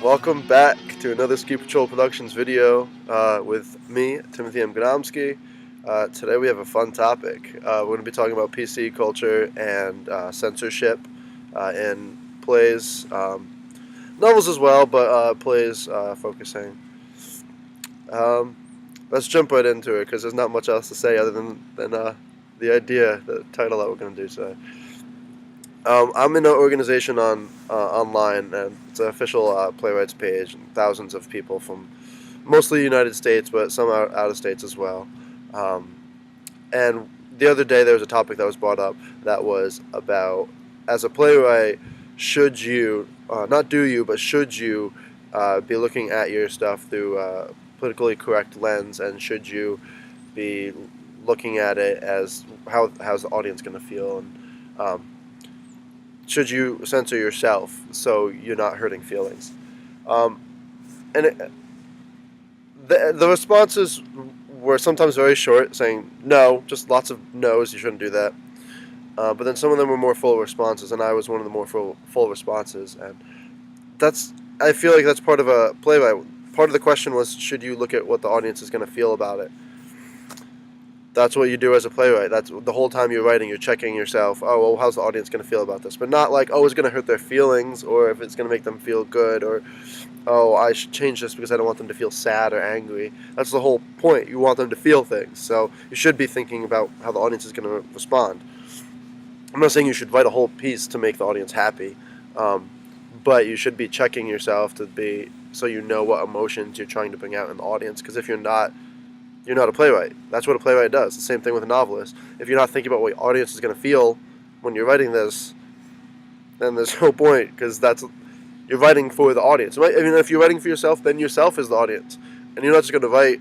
Welcome back to another Ski Patrol Productions video with me, Timothy M. Gnomsky. Today we have a fun topic. We're going to be talking about PC culture and censorship in plays, novels as well, but plays focusing. Let's jump right into it because there's not much else to say other than the idea, the title that we're going to do today. I'm in an organization online, and it's an official playwrights page, and thousands of people from mostly the United States, but some out of states as well. And the other day there was a topic that was brought up that was about, as a playwright, should you, not do you, but should you be looking at your stuff through a politically correct lens, and should you be looking at it as how's the audience going to feel, and should you censor yourself so you're not hurting feelings? The responses were sometimes very short, saying no, just lots of no's, you shouldn't do that. But then some of them were more full responses, and I was one of the more full responses. And I feel like that's part of a playwright. Part of the question was, should you look at what the audience is going to feel about it? That's what you do as a playwright. That's the whole time you're writing, you're checking yourself. Oh, well, how's the audience going to feel about this? But not like, oh, it's going to hurt their feelings, or if it's going to make them feel good, or, oh, I should change this because I don't want them to feel sad or angry. That's the whole point. You want them to feel things. So you should be thinking about how the audience is going to respond. I'm not saying you should write a whole piece to make the audience happy, but you should be checking yourself so you know what emotions you're trying to bring out in the audience. Because if you're not a playwright. That's what a playwright does. The same thing with a novelist. If you're not thinking about what your audience is going to feel when you're writing this, then there's no point, because you're writing for the audience. I mean, if you're writing for yourself, then yourself is the audience, and you're not just going to write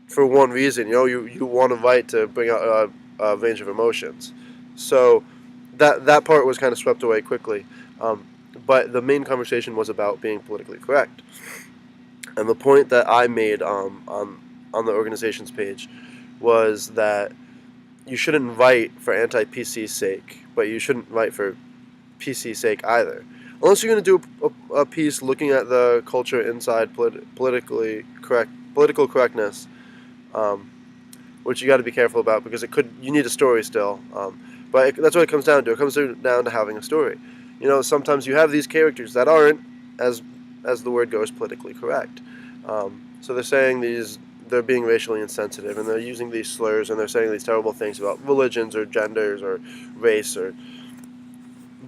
for one reason. You want to write to bring out a range of emotions. So that part was kind of swept away quickly. But the main conversation was about being politically correct, and the point that I made on the organization's page was that you shouldn't write for anti-PC sake, but you shouldn't write for PC sake either. Unless you're going to do a piece looking at the culture inside political correctness, which you got to be careful about, because you need a story still. But that's what it comes down to. It comes down to having a story. Sometimes you have these characters that aren't, as the word goes, politically correct. So they're saying they're being racially insensitive, and they're using these slurs, and they're saying these terrible things about religions or genders or race or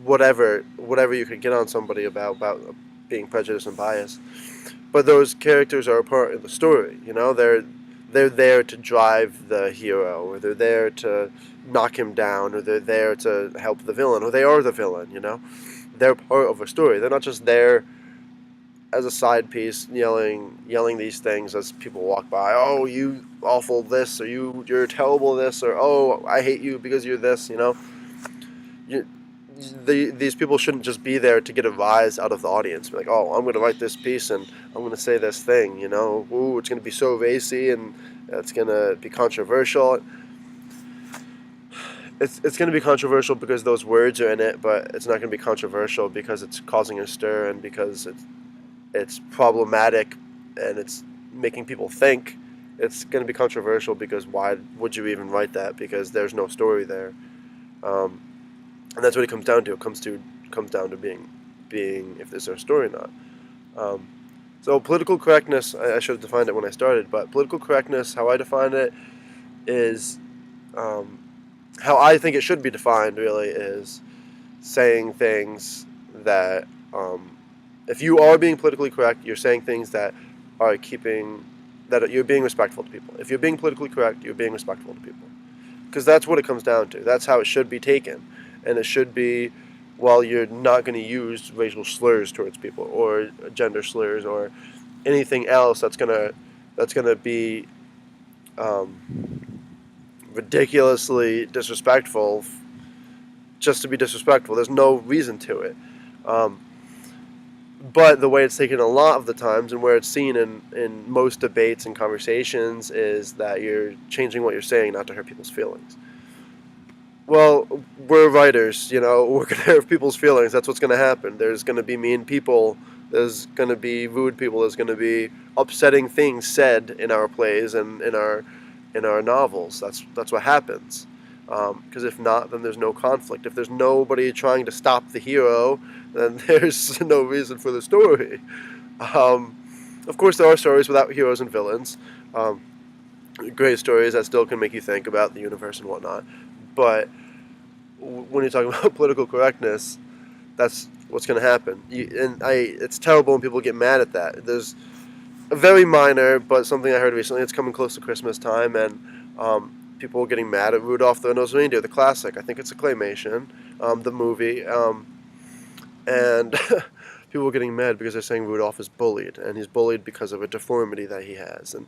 whatever you could get on somebody about being prejudiced and biased. But those characters are a part of the story. They're there to drive the hero, or they're there to knock him down, or they're there to help the villain, or they are the villain. They're part of a story. They're not just there as a side piece, yelling these things as people walk by. Oh, you awful this, or you're terrible this, or oh, I hate you because you're this. These people shouldn't just be there to get a rise out of the audience. Be like, oh, I'm going to write this piece and I'm going to say this thing. Ooh, it's going to be so racy and it's going to be controversial. It's going to be controversial because those words are in it, but it's not going to be controversial because it's causing a stir and because it's problematic and it's making people think. It's going to be controversial because why would you even write that? Because there's no story there, and that's what it comes down to. It comes down to being if there's a story or not. So political correctness, I should have defined it when I started, but political correctness, how I define it, is how I think it should be defined. Really, is saying things that. If you are being politically correct, you're saying things that you're being respectful to people. If you're being politically correct, you're being respectful to people. Because that's what it comes down to. That's how it should be taken. And it should be, well, you're not going to use racial slurs towards people, or gender slurs, or anything else that's gonna be ridiculously disrespectful just to be disrespectful. There's no reason to it. Um, but the way it's taken a lot of the times and where it's seen in most debates and conversations is that you're changing what you're saying not to hurt people's feelings. Well, we're writers, we're going to hurt people's feelings. That's what's going to happen. There's going to be mean people. There's going to be rude people. There's going to be upsetting things said in our plays and in our novels. That's what happens. Because if not, then there's no conflict. If there's nobody trying to stop the hero, then there's no reason for the story. Of course, there are stories without heroes and villains. Great stories that still can make you think about the universe and whatnot. But when you're talking about political correctness, that's what's going to happen. It's terrible when people get mad at that. There's a very minor, but something I heard recently. It's coming close to Christmas time, and people are getting mad at Rudolph the Red-Nosed Reindeer, the classic. I think it's a claymation, the movie, and people are getting mad because they're saying Rudolph is bullied, and he's bullied because of a deformity that he has, and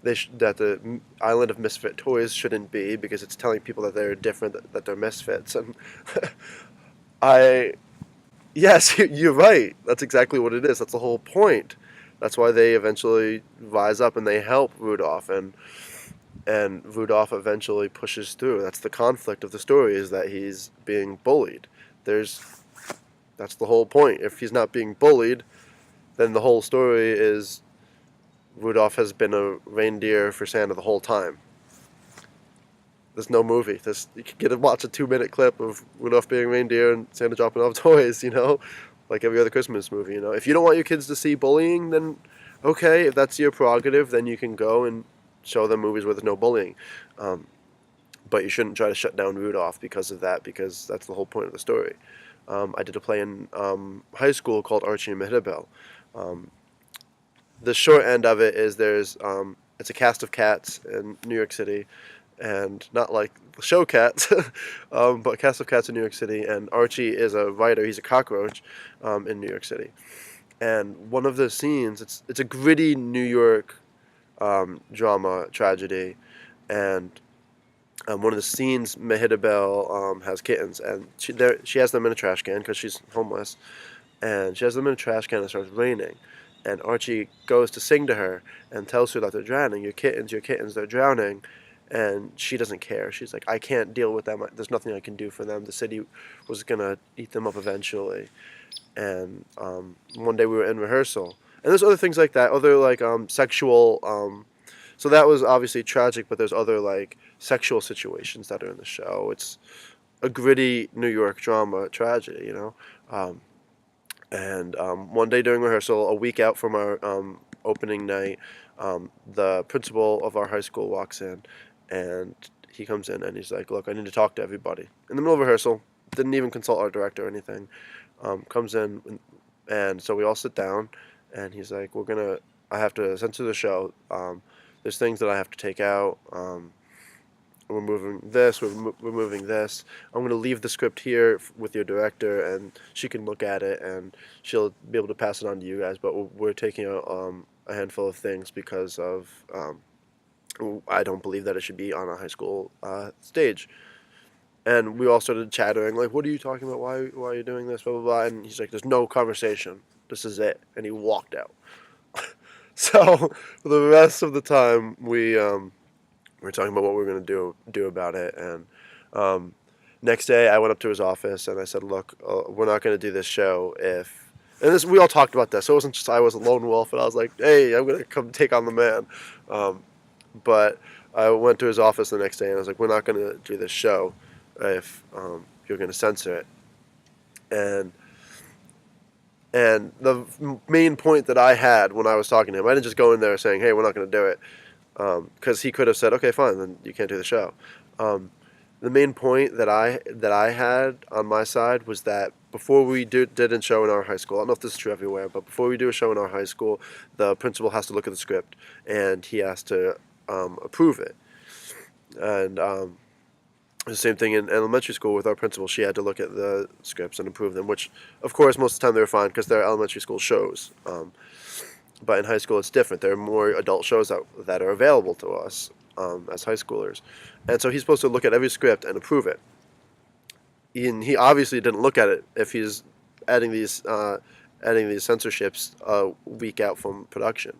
that the island of misfit toys shouldn't be because it's telling people that they're different, that they're misfits. And yes, you're right. That's exactly what it is. That's the whole point. That's why they eventually rise up and they help Rudolph, and Rudolph eventually pushes through. That's the conflict of the story, is that he's being bullied. That's the whole point. If he's not being bullied, then the whole story is Rudolph has been a reindeer for Santa the whole time. There's no movie. You can watch a 2-minute clip of Rudolph being a reindeer and Santa dropping off toys, like every other Christmas movie, If you don't want your kids to see bullying, then okay, if that's your prerogative, then you can go and show them movies where there's no bullying. But you shouldn't try to shut down Rudolph because of that, because that's the whole point of the story. I did a play in high school called Archie and Mehitabel. The short end of it is it's a cast of cats in New York City, and not like the show Cats, but a cast of cats in New York City, and Archie is a writer. He's a cockroach in New York City. And one of the scenes, it's a gritty New York drama tragedy, and one of the scenes, Mehitabel has kittens, and she has them in a trash can because she's homeless, and she has them in a trash can and it starts raining. And Archie goes to sing to her and tells her that they're drowning. Your kittens, they're drowning. And she doesn't care. She's like, I can't deal with them. There's nothing I can do for them. The city was going to eat them up eventually. And one day we were in rehearsal. And there's other things like that, other like sexual. So that was obviously tragic, but there's other like sexual situations that are in the show. It's a gritty New York drama tragedy, And one day during rehearsal, a week out from our opening night, the principal of our high school walks in, and he comes in and he's like, look, I need to talk to everybody. In the middle of rehearsal, didn't even consult our director or anything, comes in, and so we all sit down, and he's like, I have to censor the show. There's things that I have to take out. We're moving this, we're moving this. I'm going to leave the script here with your director, and she can look at it, and she'll be able to pass it on to you guys, but we're taking a handful of things because of, I don't believe that it should be on a high school stage. And we all started chattering, like, what are you talking about? Why are you doing this? Blah, blah, blah. And he's like, there's no conversation. This is it. And he walked out. So for the rest of the time, we're talking about what we're going to do about it. And next day, I went up to his office and I said, look, we're not going to do this show if... And we all talked about this. So it wasn't just I was a lone wolf and I was like, hey, I'm going to come take on the man. But I went to his office the next day and I was like, we're not going to do this show if you're going to censor it. And the main point that I had when I was talking to him, I didn't just go in there saying, hey, we're not going to do it. Because he could have said, okay, fine, then you can't do the show. The main point that I had on my side was that before we did a show in our high school, I don't know if this is true everywhere, but before we do a show in our high school, the principal has to look at the script and he has to approve it. And the same thing in elementary school with our principal. She had to look at the scripts and approve them, which, of course, most of the time they were fine because they're elementary school shows. But in high school, it's different. There are more adult shows that are available to us. as high schoolers, and so he's supposed to look at every script and approve it. And he obviously didn't look at it if he's adding these censorships a week out from production.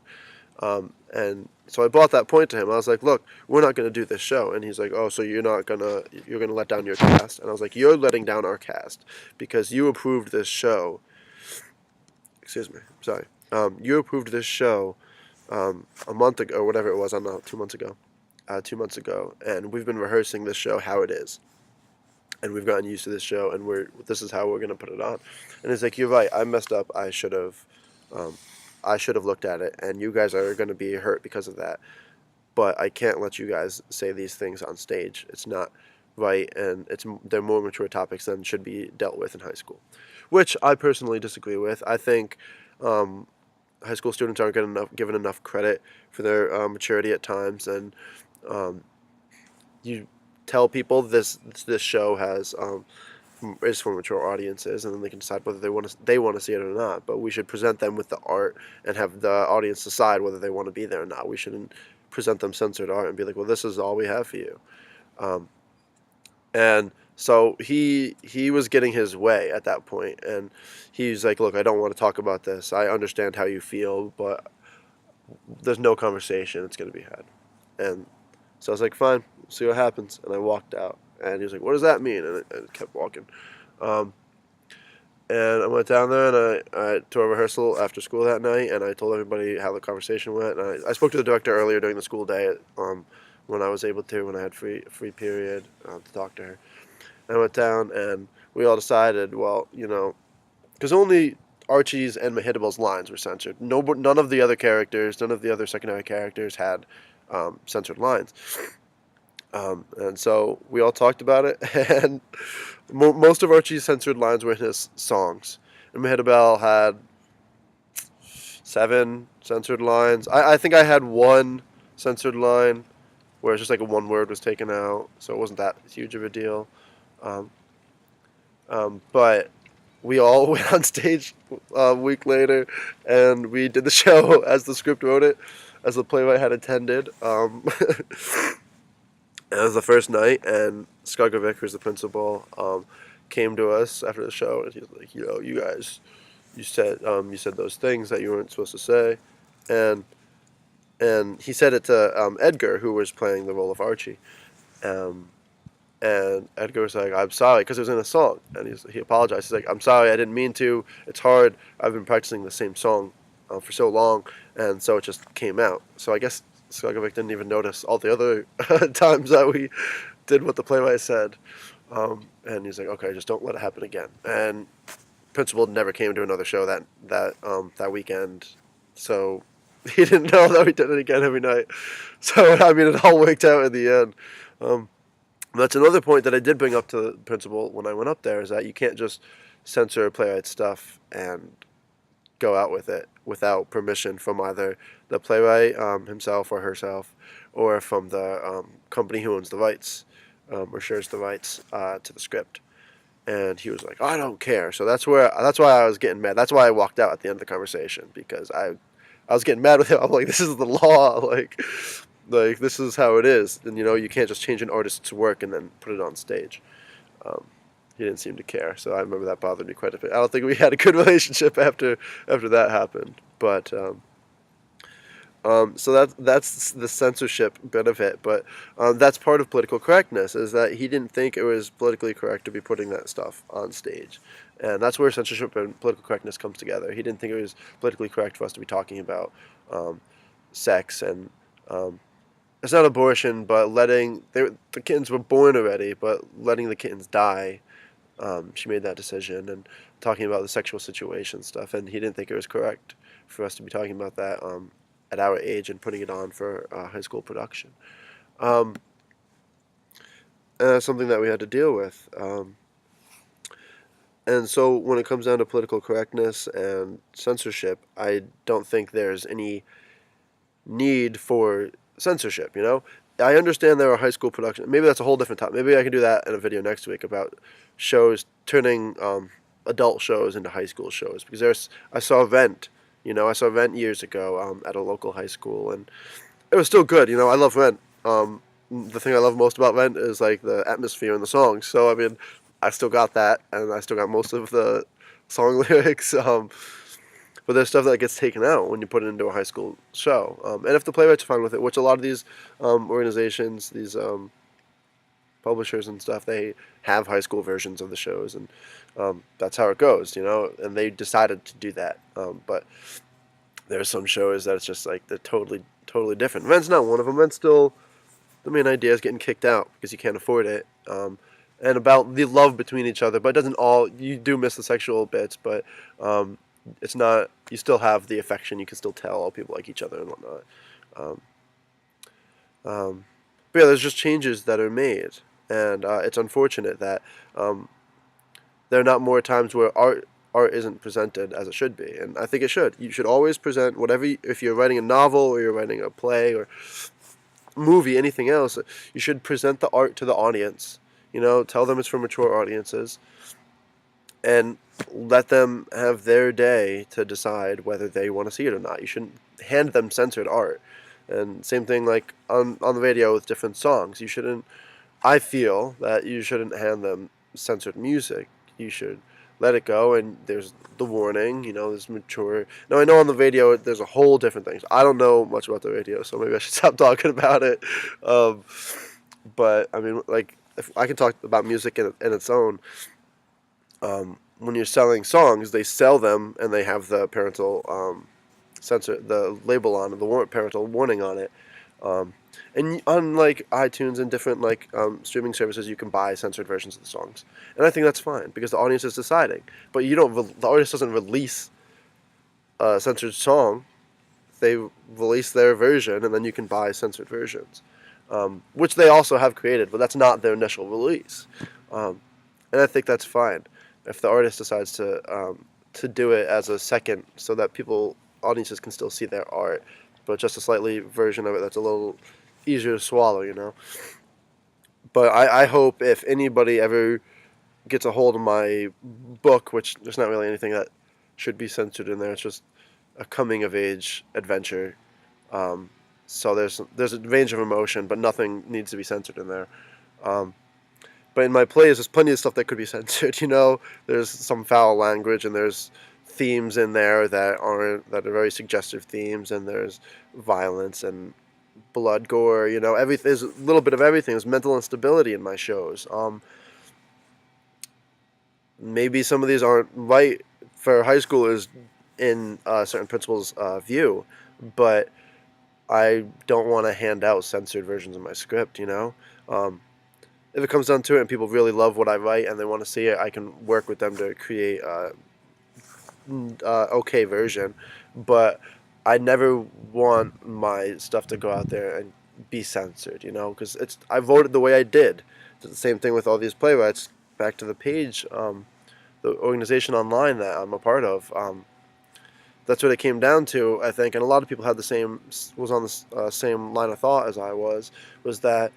And so I brought that point to him. I was like, "Look, we're not going to do this show." And he's like, "Oh, so you're gonna let down your cast?" And I was like, "You're letting down our cast because you approved this show." Excuse me, sorry. You approved this show a month ago, or whatever it was. I don't know, 2 months ago. 2 months ago, and we've been rehearsing this show how it is, and we've gotten used to this show, and this is how we're gonna put it on. And he's like, "You're right. I messed up. I should have looked at it, and you guys are gonna be hurt because of that. But I can't let you guys say these things on stage. It's not right, and they're more mature topics than should be dealt with in high school," which I personally disagree with. I think high school students aren't given enough credit for their maturity at times, and you tell people this show is for mature audiences, and then they can decide whether they want to see it or not. But we should present them with the art and have the audience decide whether they want to be there or not. We shouldn't present them censored art and be like, "Well, this is all we have for you." And so he was getting his way at that point, and he's like, "Look, I don't want to talk about this. I understand how you feel, but there's no conversation that's going to be had." And so I was like, "Fine, we'll see what happens." And I walked out, and he was like, "What does that mean?" And I kept walking. And I went down there, and I to a rehearsal after school that night, and I told everybody how the conversation went. And I spoke to the director earlier during the school day, when I was able to, when I had free period to talk to her. And I went down, and we all decided, well, because only Archie's and Mahitible's lines were censored. None of the other characters, none of the other secondary characters had censored lines. And so we all talked about it, and most of Archie's censored lines were in his songs. And Mahitibel had 7 censored lines. I think I had 1 censored line where it's just like one word was taken out, so it wasn't that huge of a deal. But we all went on stage a week later, and we did the show as the script wrote it, as the playwright had intended. It was the first night, and Skogovic, who's the principal, came to us after the show, and he was like, "You guys, you said those things that you weren't supposed to say," and he said it to Edgar, who was playing the role of Archie, and Edgar was like, "I'm sorry," because it was in a song, and he apologized. He's like, "I'm sorry, I didn't mean to. It's hard. I've been practicing the same song for so long, and so it just came out." So I guess Skogovic didn't even notice all the other times that we did what the playwright said. And he's like, "Okay, just don't let it happen again." And principal never came to another show that weekend, so he didn't know that we did it again every night. So I mean, it all worked out in the end. That's another point that I did bring up to the principal when I went up there, is that you can't just censor playwright stuff and go out with it without permission from either the playwright himself or herself, or from the company who owns the rights or shares the rights to the script. And he was like, "I don't care." So that's why I was getting mad. That's why I walked out at the end of the conversation, because I was getting mad with him. I'm like, "This is the law. Like this is how it is." And you can't just change an artist's work and then put it on stage. He didn't seem to care, so I remember that bothered me quite a bit. I don't think we had a good relationship after that happened. But so that's the censorship bit of it. But that's part of political correctness, is that he didn't think it was politically correct to be putting that stuff on stage. And that's where censorship and political correctness comes together. He didn't think it was politically correct for us to be talking about sex and it's not abortion, but the kittens were born already, but letting the kittens die. She made that decision, and talking about the sexual situation stuff, and he didn't think it was correct for us to be talking about that at our age and putting it on for high school production. And that's something that we had to deal with. And so when it comes down to political correctness and censorship, I don't think there's any need for censorship. I understand there are high school productions. Maybe that's a whole different topic. Maybe I can do that in a video next week about shows turning adult shows into high school shows, because I saw Rent. I saw Rent years ago at a local high school, and it was still good. I love Rent. The thing I love most about Rent is like the atmosphere and the songs. So I mean, I still got that, and I still got most of the song lyrics. But there's stuff that gets taken out when you put it into a high school show. And if the playwrights are fine with it, which a lot of these organizations, these publishers and stuff, they have high school versions of the shows, and that's how it goes, you know. And they decided to do that. But there's some shows that it's just like they're totally different. Rent's not one of them. Rent's still the main idea is getting kicked out because you can't afford it, and about the love between each other. But it doesn't all. You do miss the sexual bits, but it's not. You still have the affection. You can still tell all people like each other and whatnot. Um, but yeah, there's just changes that are made, and it's unfortunate that there are not more times where art isn't presented as it should be, and I think it should. You should always present whatever. If you're writing a novel or you're writing a play or movie, anything else, you should present the art to the audience. You know, tell them it's for mature audiences, and let them have their day to decide whether they want to see it or not. You shouldn't hand them censored art. And same thing like on the radio with different songs. You shouldn't. I feel that you shouldn't hand them censored music. You should let it go, and there's the warning. You know, there's mature. Now I know on the radio there's a whole different thing. I don't know much about the radio, so maybe I should stop talking about it. Um, but I mean, like, if I can talk about music in its own. When you're selling songs, they sell them and they have the parental the label on it, the parental warning on it. And on like iTunes and different like streaming services, you can buy censored versions of the songs, and I think that's fine because the audience is deciding. But you don't. The artist doesn't release a censored song; they release their version, and then you can buy censored versions, which they also have created, but that's not their initial release. And I think that's fine if the artist decides to do it as a second, so that audiences can still see their art, but just a slightly version of it that's a little easier to swallow, you know. But I hope if anybody ever gets a hold of my book, which there's not really anything that should be censored in there, it's just a coming of age adventure. So there's a range of emotion, but nothing needs to be censored in there. But in my plays, there's plenty of stuff that could be censored. You know, there's some foul language, and there's themes in there that are very suggestive themes, and there's violence and blood, gore. You know, there's a little bit of everything. There's mental instability in my shows. Maybe some of these aren't right for high schoolers in certain principals' view, but I don't want to hand out censored versions of my script. You know. If it comes down to it and people really love what I write and they want to see it, I can work with them to create a okay version. But I never want my stuff to go out there and be censored, you know, because I voted the way I did. It's the same thing with all these playwrights. Back to the page, the organization online that I'm a part of. That's what it came down to, I think, and a lot of people had was on the same line of thought as I was that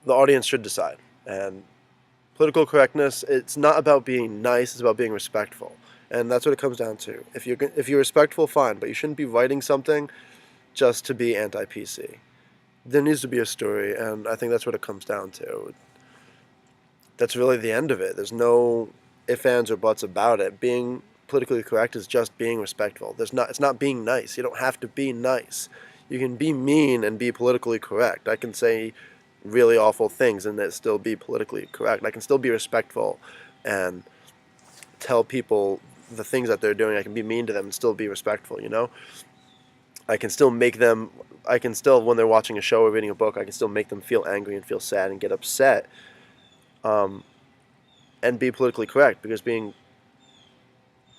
the audience should decide. And political correctness, it's not about being nice, it's about being respectful. And that's what it comes down to. If you're respectful, fine, but you shouldn't be writing something just to be anti-PC. There needs to be a story, and I think that's what it comes down to. That's really the end of it. There's no ifs, ands, or buts about it. Being politically correct is just being respectful. It's not being nice. You don't have to be nice. You can be mean and be politically correct. I can say really awful things and it still be politically correct. I can still be respectful and tell people the things that they're doing. I can be mean to them and still be respectful, you know? I can still, when they're watching a show or reading a book, I can still make them feel angry and feel sad and get upset, and be politically correct, because being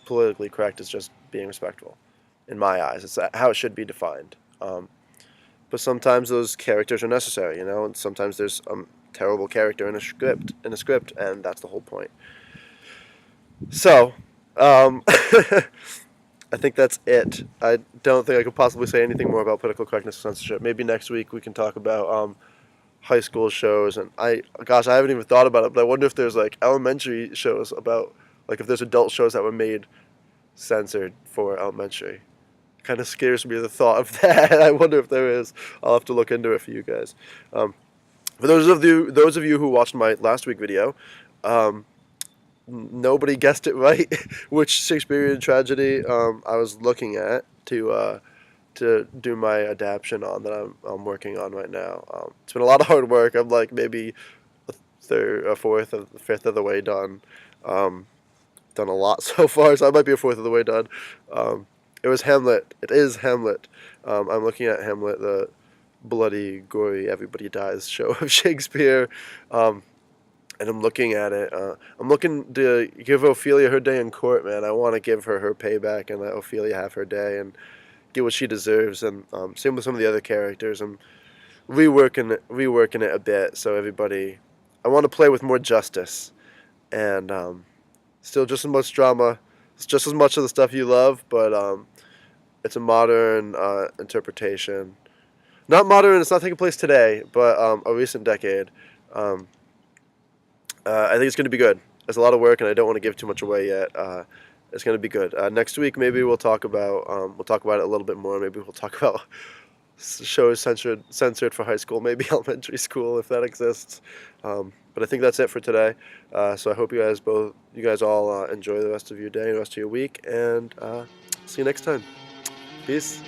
politically correct is just being respectful, in my eyes. It's how it should be defined. But sometimes those characters are necessary, you know, and sometimes there's a terrible character in a script, and that's the whole point. So, I think that's it. I don't think I could possibly say anything more about political correctness and censorship. Maybe next week we can talk about high school shows, and I haven't even thought about it, but I wonder if there's like elementary shows about, like, if there's adult shows that were made censored for elementary. kind of scares me, the thought of that. I wonder if there is. I'll have to look into it for you guys. For those of you who watched my last week video, nobody guessed it right. Which Shakespearean tragedy I was looking at to do my adaptation on that I'm working on right now. It's been a lot of hard work. I'm like maybe a third, a fourth, a fifth of the way done. Done a lot so far, so I might be a fourth of the way done. It was Hamlet. It is Hamlet. I'm looking at Hamlet, the bloody, gory, everybody dies show of Shakespeare, and I'm looking at it. I'm looking to give Ophelia her day in court, man. I want to give her her payback and let Ophelia have her day and get what she deserves. And same with some of the other characters. I'm reworking it a bit, so everybody. I want to play with more justice, and still just as much drama. It's just as much of the stuff you love, but it's a modern interpretation. Not modern. It's not taking place today, but a recent decade. I think it's going to be good. It's a lot of work, and I don't want to give too much away yet. It's going to be good. Next week, maybe we'll talk about it a little bit more. Maybe we'll talk about shows censored for high school, maybe elementary school if that exists. But I think that's it for today. So I hope you guys all enjoy the rest of your day and the rest of your week, and see you next time. Peace.